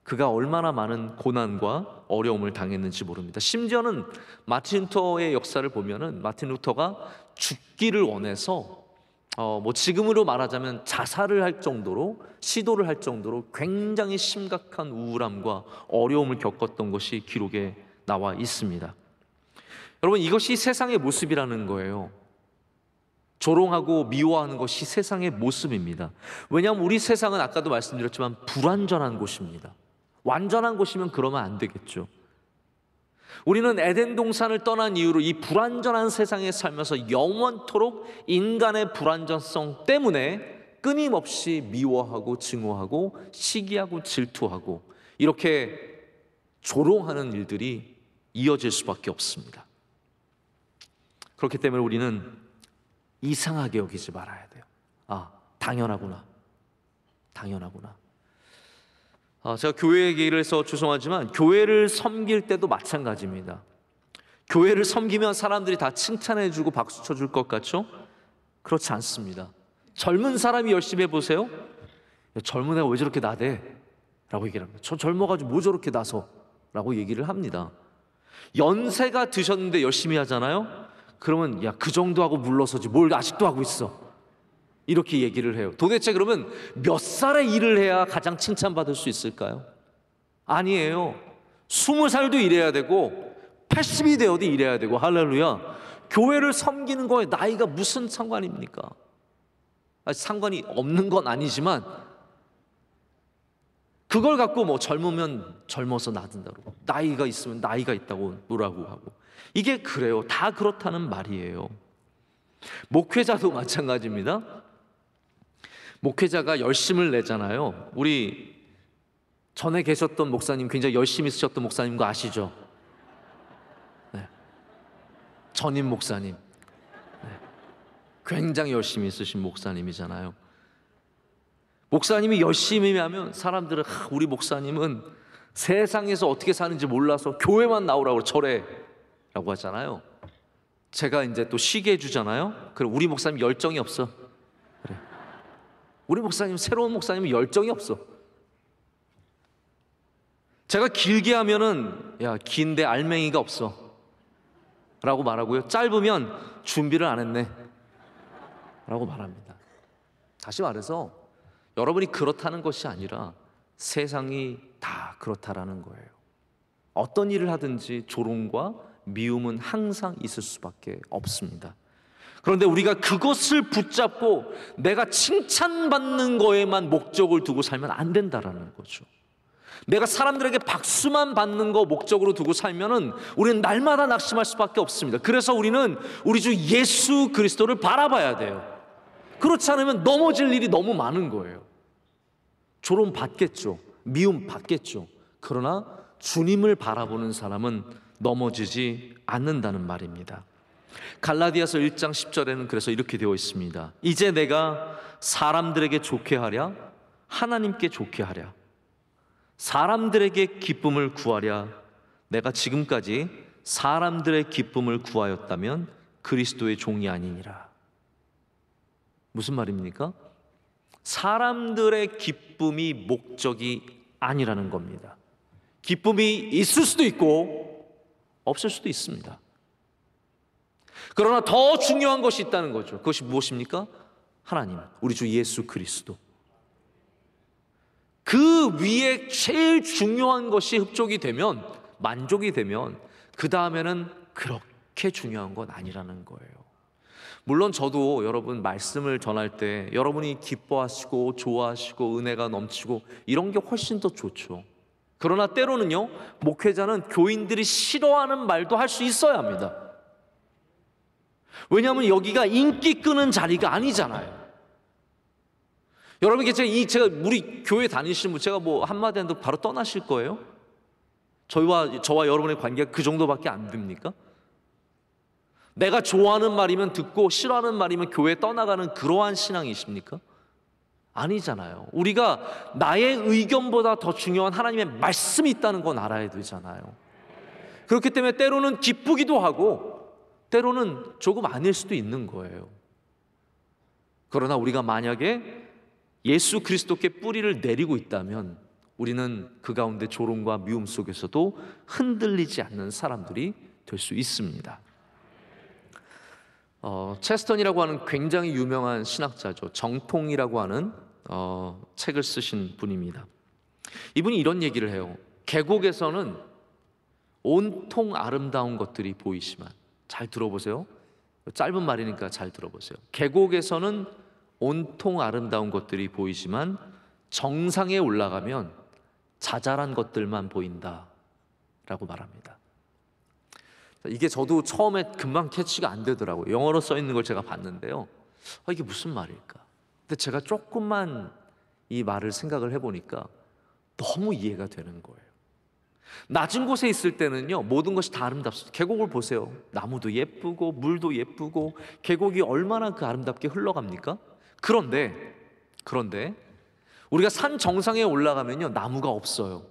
그가 얼마나 많은 고난과 어려움을 당했는지 모릅니다. 심지어는 마틴 루터의 역사를 보면은 마틴 루터가 죽기를 원해서 지금으로 말하자면 자살을 할 정도로, 시도를 할 정도로 굉장히 심각한 우울함과 어려움을 겪었던 것이 기록에 나와 있습니다. 여러분, 이것이 세상의 모습이라는 거예요. 조롱하고 미워하는 것이 세상의 모습입니다. 왜냐하면 우리 세상은 아까도 말씀드렸지만 불완전한 곳입니다. 완전한 곳이면 그러면 안 되겠죠. 우리는 에덴 동산을 떠난 이후로 이 불완전한 세상에 살면서 영원토록 인간의 불완전성 때문에 끊임없이 미워하고 증오하고 시기하고 질투하고 이렇게 조롱하는 일들이 이어질 수밖에 없습니다. 그렇기 때문에 우리는 이상하게 여기지 말아야 돼요. 당연하구나. 제가 교회 얘기를 해서 죄송하지만 교회를 섬길 때도 마찬가지입니다. 교회를 섬기면 사람들이 다 칭찬해주고 박수 쳐줄 것 같죠? 그렇지 않습니다. 젊은 사람이 열심히 해보세요. 야, 젊은 애가 왜 저렇게 나대? 라고 얘기를 합니다. 저 젊어가지고 뭐 저렇게 나서? 라고 얘기를 합니다. 연세가 드셨는데 열심히 하잖아요. 그러면 야, 그 정도 하고 물러서지 뭘 아직도 하고 있어, 이렇게 얘기를 해요. 도대체 그러면 몇 살의 일을 해야 가장 칭찬받을 수 있을까요? 아니에요. 20살도 일해야 되고 80이 되어도 일해야 되고. 할렐루야. 교회를 섬기는 거에 나이가 무슨 상관입니까? 상관이 없는 건 아니지만 그걸 갖고 뭐 젊으면 젊어서 나든다 그러고 나이가 있으면 나이가 있다고 뭐라고 하고, 이게 그래요. 다 그렇다는 말이에요. 목회자도 마찬가지입니다. 목회자가 열심을 내잖아요. 우리 전에 계셨던 목사님, 굉장히 열심히 쓰셨던 목사님 거 아시죠? 네. 전임 목사님, 네. 굉장히 열심히 쓰신 목사님이잖아요. 목사님이 열심히 하면 사람들은 우리 목사님은 세상에서 어떻게 사는지 몰라서 교회만 나오라고 절해라고 하잖아요. 제가 이제 또 쉬게 해주잖아요. 그럼 우리 목사님 열정이 없어. 그래. 우리 목사님, 새로운 목사님은 열정이 없어. 제가 길게 하면은 야, 긴데 알맹이가 없어 라고 말하고요. 짧으면 준비를 안 했네 라고 말합니다. 다시 말해서 여러분이 그렇다는 것이 아니라 세상이 다 그렇다라는 거예요. 어떤 일을 하든지 조롱과 미움은 항상 있을 수밖에 없습니다. 그런데 우리가 그것을 붙잡고 내가 칭찬받는 거에만 목적을 두고 살면 안 된다라는 거죠. 내가 사람들에게 박수만 받는 거 목적으로 두고 살면은 우리는 날마다 낙심할 수밖에 없습니다. 그래서 우리는 우리 주 예수 그리스도를 바라봐야 돼요. 그렇지 않으면 넘어질 일이 너무 많은 거예요. 조롱 받겠죠. 미움 받겠죠. 그러나 주님을 바라보는 사람은 넘어지지 않는다는 말입니다. 갈라디아서 1장 10절에는 그래서 이렇게 되어 있습니다. 이제 내가 사람들에게 좋게 하랴 하나님께 좋게 하랴 사람들에게 기쁨을 구하랴 내가 지금까지 사람들의 기쁨을 구하였다면 그리스도의 종이 아니니라. 무슨 말입니까? 사람들의 기쁨이 목적이 아니라는 겁니다. 기쁨이 있을 수도 있고 없을 수도 있습니다. 그러나 더 중요한 것이 있다는 거죠. 그것이 무엇입니까? 하나님, 우리 주 예수 그리스도. 그 위에 제일 중요한 것이 흡족이 되면, 만족이 되면 그 다음에는 그렇게 중요한 건 아니라는 거예요. 물론 저도 여러분 말씀을 전할 때 여러분이 기뻐하시고 좋아하시고 은혜가 넘치고 이런 게 훨씬 더 좋죠. 그러나 때로는요, 목회자는 교인들이 싫어하는 말도 할 수 있어야 합니다. 왜냐하면 여기가 인기 끄는 자리가 아니잖아요. 여러분께 제가 우리 교회 다니시는 분, 제가 뭐 한마디 해도 바로 떠나실 거예요? 저와 여러분의 관계가 그 정도밖에 안 됩니까? 내가 좋아하는 말이면 듣고 싫어하는 말이면 교회 떠나가는 그러한 신앙이십니까? 아니잖아요. 우리가 나의 의견보다 더 중요한 하나님의 말씀이 있다는 건 알아야 되잖아요. 그렇기 때문에 때로는 기쁘기도 하고 때로는 조금 아닐 수도 있는 거예요. 그러나 우리가 만약에 예수 그리스도께 뿌리를 내리고 있다면 우리는 그 가운데 조롱과 미움 속에서도 흔들리지 않는 사람들이 될 수 있습니다. 체스턴이라고 하는 굉장히 유명한 신학자죠. 정통이라고 하는 책을 쓰신 분입니다. 이분이 이런 얘기를 해요. 계곡에서는 온통 아름다운 것들이 보이지만, 잘 들어보세요. 짧은 말이니까 잘 들어보세요. 계곡에서는 온통 아름다운 것들이 보이지만 정상에 올라가면 자잘한 것들만 보인다 라고 말합니다. 이게 저도 처음에 금방 캐치가 안 되더라고요. 영어로 써 있는 걸 제가 봤는데요, 이게 무슨 말일까? 근데 제가 조금만 이 말을 생각을 해보니까 너무 이해가 되는 거예요. 낮은 곳에 있을 때는요, 모든 것이 다 아름답습니다. 계곡을 보세요. 나무도 예쁘고 물도 예쁘고 계곡이 얼마나 그 아름답게 흘러갑니까? 그런데 우리가 산 정상에 올라가면요, 나무가 없어요.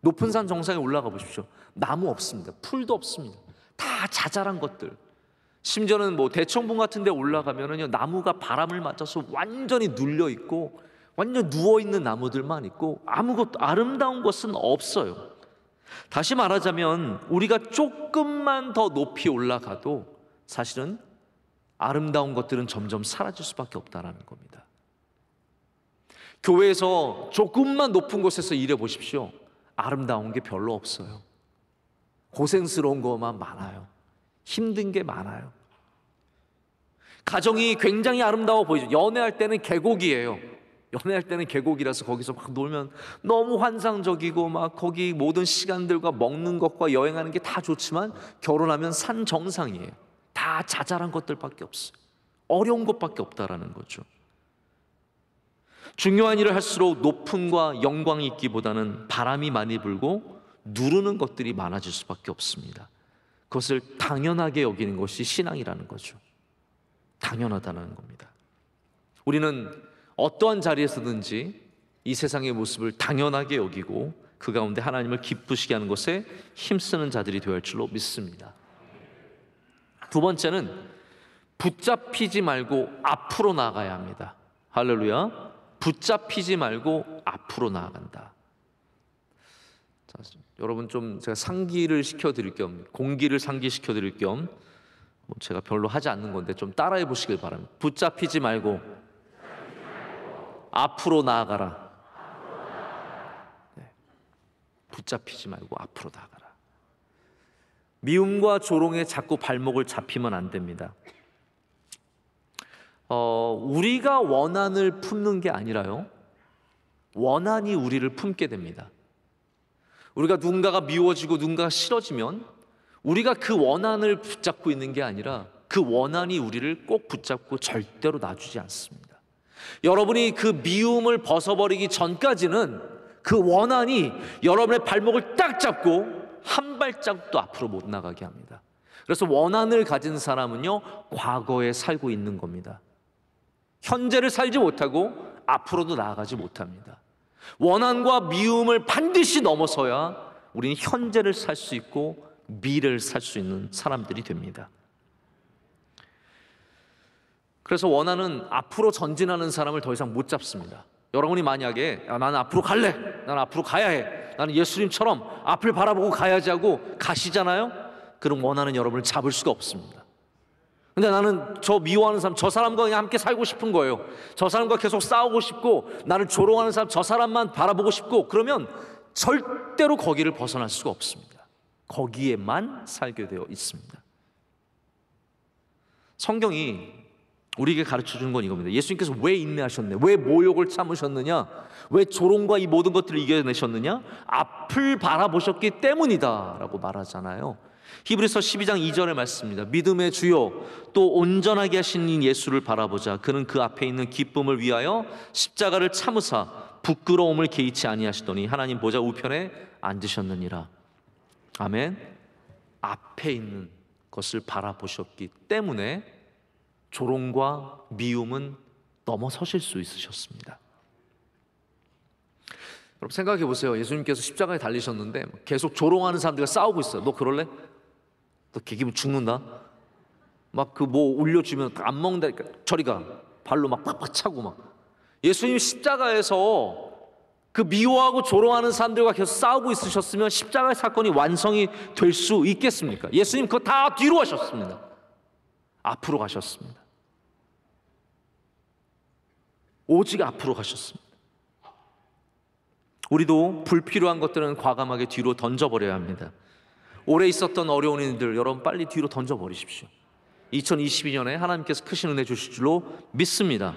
높은 산 정상에 올라가 보십시오. 나무 없습니다. 풀도 없습니다. 다 자잘한 것들. 심지어는 뭐 대청봉 같은 데 올라가면은요, 나무가 바람을 맞아서 완전히 눌려 있고 완전 누워 있는 나무들만 있고 아무것도 아름다운 것은 없어요. 다시 말하자면 우리가 조금만 더 높이 올라가도 사실은 아름다운 것들은 점점 사라질 수밖에 없다는 겁니다. 교회에서 조금만 높은 곳에서 일해 보십시오. 아름다운 게 별로 없어요. 고생스러운 것만 많아요. 힘든 게 많아요. 가정이 굉장히 아름다워 보이죠. 연애할 때는 계곡이에요. 연애할 때는 계곡이라서 거기서 막 놀면 너무 환상적이고 막 거기 모든 시간들과 먹는 것과 여행하는 게 다 좋지만 결혼하면 산 정상이에요. 다 자잘한 것들밖에 없어요. 어려운 것밖에 없다라는 거죠. 중요한 일을 할수록 높음과 영광이 있기보다는 바람이 많이 불고 누르는 것들이 많아질 수밖에 없습니다. 그것을 당연하게 여기는 것이 신앙이라는 거죠. 당연하다는 겁니다. 우리는 어떠한 자리에서든지 이 세상의 모습을 당연하게 여기고 그 가운데 하나님을 기쁘시게 하는 것에 힘쓰는 자들이 되어야 할 줄로 믿습니다. 두 번째는 붙잡히지 말고 앞으로 나아가야 합니다. 할렐루야. 붙잡히지 말고 앞으로 나아간다. 자, 여러분 좀 제가 상기를 시켜드릴 겸, 공기를 상기시켜드릴 겸 제가 별로 하지 않는 건데 좀 따라해 보시길 바랍니다. 붙잡히지 말고 앞으로 나아가라. 네. 붙잡히지 말고 앞으로 나아가라. 미움과 조롱에 자꾸 발목을 잡히면 안 됩니다. 우리가 원한을 품는 게 아니라요, 원한이 우리를 품게 됩니다. 우리가 누군가가 미워지고 누군가가 싫어지면 우리가 그 원한을 붙잡고 있는 게 아니라 그 원한이 우리를 꼭 붙잡고 절대로 놔주지 않습니다. 여러분이 그 미움을 벗어버리기 전까지는 그 원한이 여러분의 발목을 딱 잡고 한 발짝도 앞으로 못 나가게 합니다. 그래서 원한을 가진 사람은요, 과거에 살고 있는 겁니다. 현재를 살지 못하고 앞으로도 나아가지 못합니다. 원한과 미움을 반드시 넘어서야 우리는 현재를 살 수 있고 미래를 살 수 있는 사람들이 됩니다. 그래서 원한은 앞으로 전진하는 사람을 더 이상 못 잡습니다. 여러분이 만약에 나는 앞으로 갈래, 나는 앞으로 가야 해, 나는 예수님처럼 앞을 바라보고 가야지 하고 가시잖아요. 그럼 원한은 여러분을 잡을 수가 없습니다. 근데 나는 저 미워하는 사람, 저 사람과 그냥 함께 살고 싶은 거예요. 저 사람과 계속 싸우고 싶고 나를 조롱하는 사람, 저 사람만 바라보고 싶고, 그러면 절대로 거기를 벗어날 수가 없습니다. 거기에만 살게 되어 있습니다. 성경이 우리에게 가르쳐주는 건 이겁니다. 예수님께서 왜 인내하셨냐, 왜 모욕을 참으셨느냐, 왜 조롱과 이 모든 것들을 이겨내셨느냐, 앞을 바라보셨기 때문이다 라고 말하잖아요. 히브리서 12장 2절의 말씀입니다. 믿음의 주요 또 온전하게 하신 이 예수를 바라보자. 그는 그 앞에 있는 기쁨을 위하여 십자가를 참으사 부끄러움을 개의치 아니하시더니 하나님 보좌 우편에 앉으셨느니라. 아멘. 앞에 있는 것을 바라보셨기 때문에 조롱과 미움은 넘어서실 수 있으셨습니다. 여러분 생각해 보세요. 예수님께서 십자가에 달리셨는데 계속 조롱하는 사람들과 싸우고 있어요. 너 그럴래? 너 개기면 죽는다. 막 그 뭐 올려주면 안 먹는다니까 저리 가. 발로 막 팍팍 차고 막. 예수님 십자가에서 그 미워하고 조롱하는 사람들과 계속 싸우고 있으셨으면 십자가의 사건이 완성이 될 수 있겠습니까? 예수님 그거 다 뒤로 하셨습니다. 앞으로 가셨습니다. 오직 앞으로 가셨습니다. 우리도 불필요한 것들은 과감하게 뒤로 던져버려야 합니다. 올해 있었던 어려운 일들 여러분 빨리 뒤로 던져버리십시오. 2022년에 하나님께서 크신 은혜 주실 줄로 믿습니다.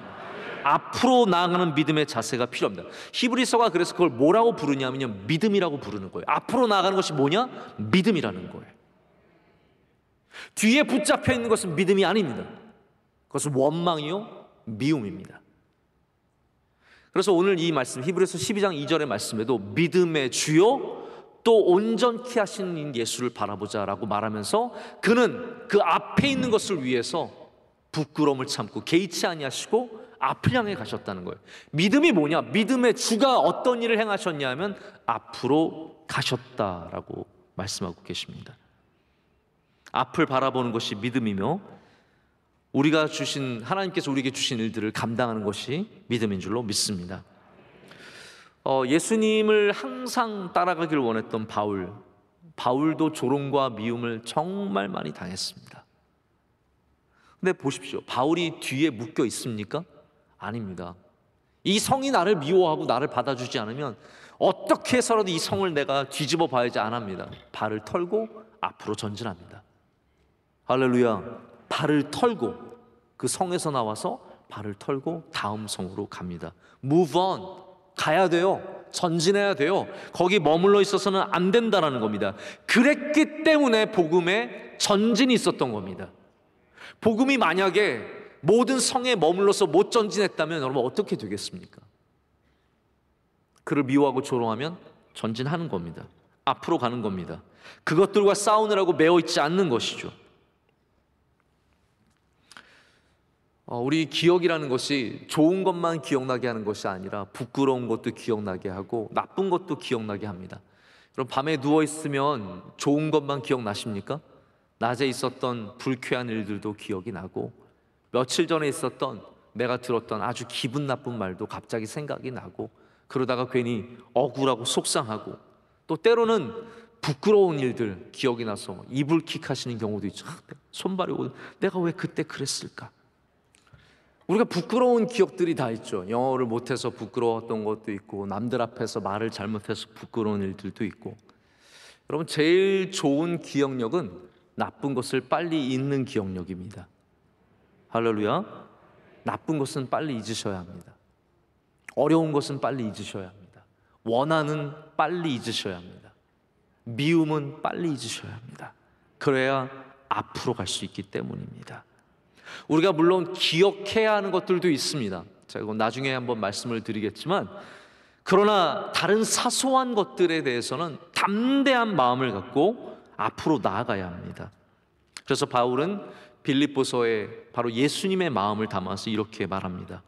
앞으로 나아가는 믿음의 자세가 필요합니다. 히브리서가 그래서 그걸 뭐라고 부르냐면요, 믿음이라고 부르는 거예요. 앞으로 나아가는 것이 뭐냐? 믿음이라는 거예요. 뒤에 붙잡혀 있는 것은 믿음이 아닙니다. 그것은 원망이요 미움입니다. 그래서 오늘 이 말씀 히브리서 12장 2절의 말씀에도 믿음의 주요 또 온전케 하신 예수를 바라보자라고 말하면서 그는 그 앞에 있는 것을 위해서 부끄러움을 참고 개의치 아니하시고 앞을 향해 가셨다는 거예요. 믿음이 뭐냐? 믿음의 주가 어떤 일을 행하셨냐 하면 앞으로 가셨다라고 말씀하고 계십니다. 앞을 바라보는 것이 믿음이며 우리가 주신 하나님께서 우리에게 주신 일들을 감당하는 것이 믿음인 줄로 믿습니다. 예수님을 항상 따라가길 원했던 바울도 조롱과 미움을 정말 많이 당했습니다. 근데 보십시오. 바울이 뒤에 묶여 있습니까? 아닙니다. 이 성이 나를 미워하고 나를 받아주지 않으면 어떻게 해서라도 이 성을 내가 뒤집어 봐야지 안 합니다. 발을 털고 앞으로 전진합니다. 할렐루야. 발을 털고 그 성에서 나와서 발을 털고 다음 성으로 갑니다. Move on. 가야 돼요. 전진해야 돼요. 거기 머물러 있어서는 안 된다는 겁니다. 그랬기 때문에 복음에 전진이 있었던 겁니다. 복음이 만약에 모든 성에 머물러서 못 전진했다면 여러분 어떻게 되겠습니까? 그를 미워하고 조롱하면 전진하는 겁니다. 앞으로 가는 겁니다. 그것들과 싸우느라고 매어 있지 않는 것이죠. 우리 기억이라는 것이 좋은 것만 기억나게 하는 것이 아니라 부끄러운 것도 기억나게 하고 나쁜 것도 기억나게 합니다. 여러분 밤에 누워있으면 좋은 것만 기억나십니까? 낮에 있었던 불쾌한 일들도 기억이 나고 며칠 전에 있었던 내가 들었던 아주 기분 나쁜 말도 갑자기 생각이 나고 그러다가 괜히 억울하고 속상하고 또 때로는 부끄러운 일들 기억이 나서 이불킥 하시는 경우도 있죠. 손발이 오고 내가 왜 그때 그랬을까? 우리가 부끄러운 기억들이 다 있죠. 영어를 못해서 부끄러웠던 것도 있고 남들 앞에서 말을 잘못해서 부끄러운 일들도 있고. 여러분 제일 좋은 기억력은 나쁜 것을 빨리 잊는 기억력입니다. 할렐루야. 나쁜 것은 빨리 잊으셔야 합니다. 어려운 것은 빨리 잊으셔야 합니다. 원한은 빨리 잊으셔야 합니다. 미움은 빨리 잊으셔야 합니다. 그래야 앞으로 갈 수 있기 때문입니다. 우리가 물론 기억해야 하는 것들도 있습니다. 제가 나중에 한번 말씀을 드리겠지만 그러나 다른 사소한 것들에 대해서는 담대한 마음을 갖고 앞으로 나아가야 합니다. 그래서 바울은 빌립보서에 바로 예수님의 마음을 담아서 이렇게 말합니다.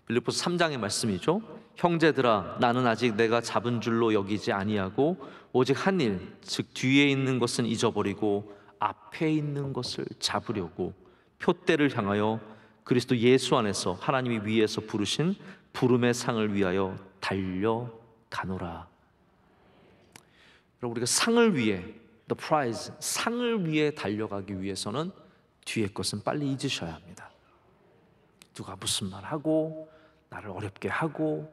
빌립보서 3장의 말씀이죠. 형제들아 나는 아직 내가 잡은 줄로 여기지 아니하고 오직 한 일 즉 뒤에 있는 것은 잊어버리고 앞에 있는 것을 잡으려고 표대를 향하여 그리스도 예수 안에서 하나님이 위에서 부르신 부름의 상을 위하여 달려가노라. 여러분 우리가 상을 위해 the prize 상을 위해 달려가기 위해서는 뒤에 것은 빨리 잊으셔야 합니다. 누가 무슨 말 하고 나를 어렵게 하고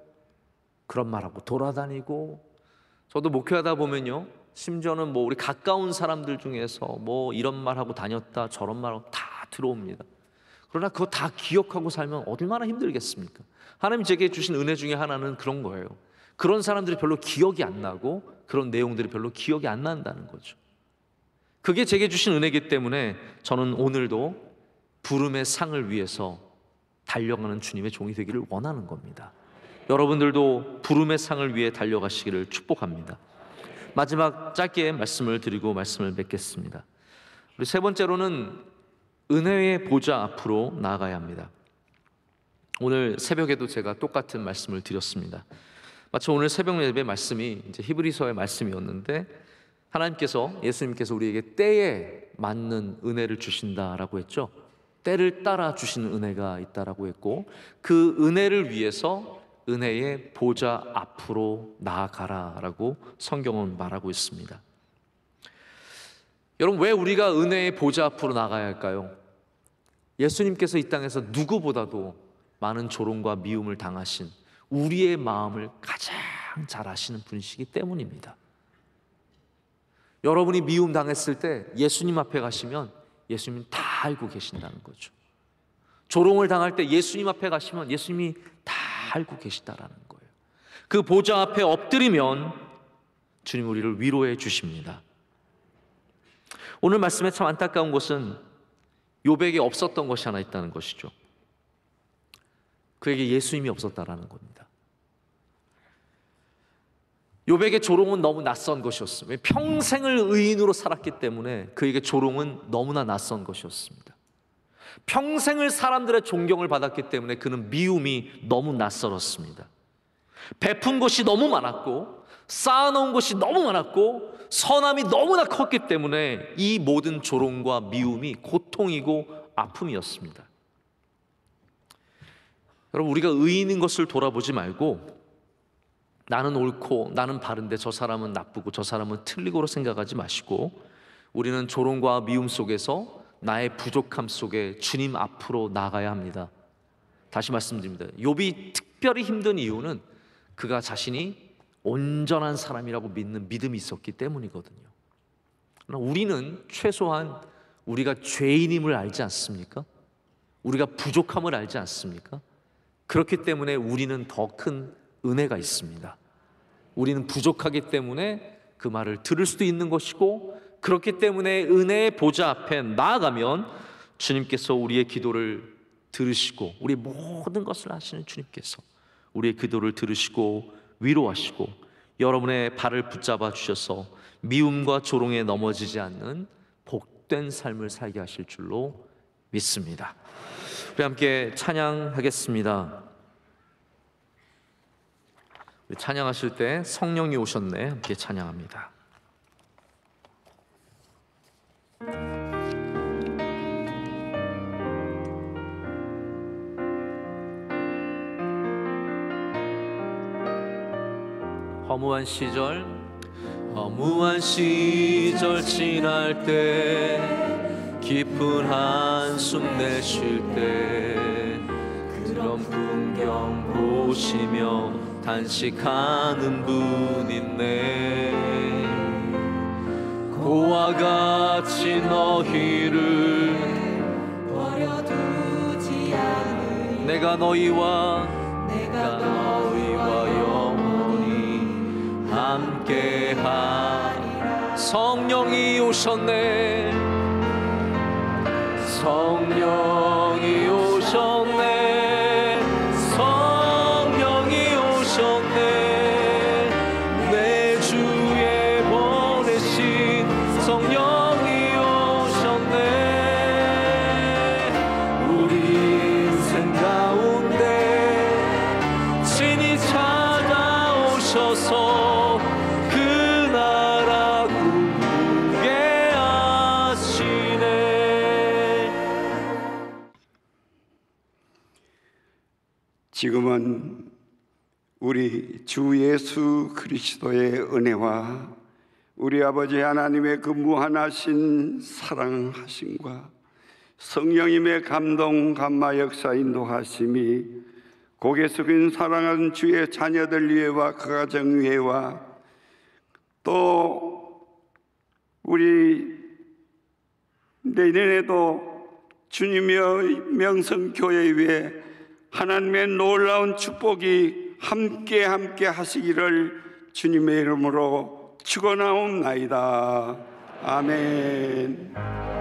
그런 말하고 돌아다니고 저도 목회하다 보면요 심지어는 뭐 우리 가까운 사람들 중에서 뭐 이런 말하고 다녔다 저런 말하고 다 들어옵니다. 그러나 그거 다 기억하고 살면 얼마나 힘들겠습니까? 하나님 제게 주신 은혜 중에 하나는 그런 거예요. 그런 사람들이 별로 기억이 안 나고 그런 내용들이 별로 기억이 안 난다는 거죠. 그게 제게 주신 은혜이기 때문에 저는 오늘도 부름의 상을 위해서 달려가는 주님의 종이 되기를 원하는 겁니다. 여러분들도 부름의 상을 위해 달려가시기를 축복합니다. 마지막 짧게 말씀을 드리고 말씀을 맺겠습니다. 우리 세 번째로는 은혜의 보좌 앞으로 나아가야 합니다. 오늘 새벽에도 제가 똑같은 말씀을 드렸습니다. 마치 오늘 새벽 예배 말씀이 이제 히브리서의 말씀이었는데 하나님께서 예수님께서 우리에게 때에 맞는 은혜를 주신다라고 했죠. 때를 따라 주시는 은혜가 있다라고 했고 그 은혜를 위해서 은혜의 보좌 앞으로 나아가라라고 성경은 말하고 있습니다. 여러분 왜 우리가 은혜의 보좌 앞으로 나가야 할까요? 예수님께서 이 땅에서 누구보다도 많은 조롱과 미움을 당하신 우리의 마음을 가장 잘 아시는 분이시기 때문입니다. 여러분이 미움 당했을 때 예수님 앞에 가시면 예수님은 다 알고 계신다는 거죠. 조롱을 당할 때 예수님 앞에 가시면 예수님이 다 알고 계시다라는 거예요. 그 보좌 앞에 엎드리면 주님 우리를 위로해 주십니다. 오늘 말씀에 참 안타까운 것은 욥에게 없었던 것이 하나 있다는 것이죠. 그에게 예수님이 없었다라는 겁니다. 욥에게 조롱은 너무 낯선 것이었어요. 평생을 의인으로 살았기 때문에 그에게 조롱은 너무나 낯선 것이었습니다. 평생을 사람들의 존경을 받았기 때문에 그는 미움이 너무 낯설었습니다. 베푼 것이 너무 많았고 쌓아놓은 것이 너무 많았고 선함이 너무나 컸기 때문에 이 모든 조롱과 미움이 고통이고 아픔이었습니다. 여러분 우리가 의인인 것을 돌아보지 말고 나는 옳고 나는 바른데 저 사람은 나쁘고 저 사람은 틀리고로 생각하지 마시고 우리는 조롱과 미움 속에서 나의 부족함 속에 주님 앞으로 나가야 합니다. 다시 말씀드립니다. 욥이 특별히 힘든 이유는 그가 자신이 온전한 사람이라고 믿는 믿음이 있었기 때문이거든요. 그러나 우리는 최소한 우리가 죄인임을 알지 않습니까? 우리가 부족함을 알지 않습니까? 그렇기 때문에 우리는 더 큰 은혜가 있습니다. 우리는 부족하기 때문에 그 말을 들을 수도 있는 것이고, 그렇기 때문에 은혜의 보좌 앞에 나아가면 주님께서 우리의 기도를 들으시고, 우리 모든 것을 아시는 주님께서 우리의 기도를 들으시고 위로하시고 여러분의 발을 붙잡아 주셔서 미움과 조롱에 넘어지지 않는 복된 삶을 살게 하실 줄로 믿습니다. 우리 함께 찬양하겠습니다. 우리 찬양하실 때 성령이 오셨네 함께 찬양합니다. 허무한 시절 지날 때 깊은 한숨 내쉴 때 그런 풍경 보시며 단식하는 분 있네. 고와 같이 너희를 버려두지 않으리. 내가 너희와 함께하리라. 성령이 오셨네. 성령이 오셨네. 성령이 오셨네. 내 주에 보내신 성령이 오셨네. 우리 인생 가운데 친히 찾아오셔서 지금은 우리 주 예수 그리스도의 은혜와 우리 아버지 하나님의 그 무한하신 사랑하심과 성령님의 감동, 감화, 역사, 인도하심이 고개 숙인 사랑하는 주의 자녀들 위에와 그 가정 위에와 또 우리 내년에도 주님의 명성교회 위에 하나님의 놀라운 축복이 함께 하시기를 주님의 이름으로 축원하옵나이다. 아멘.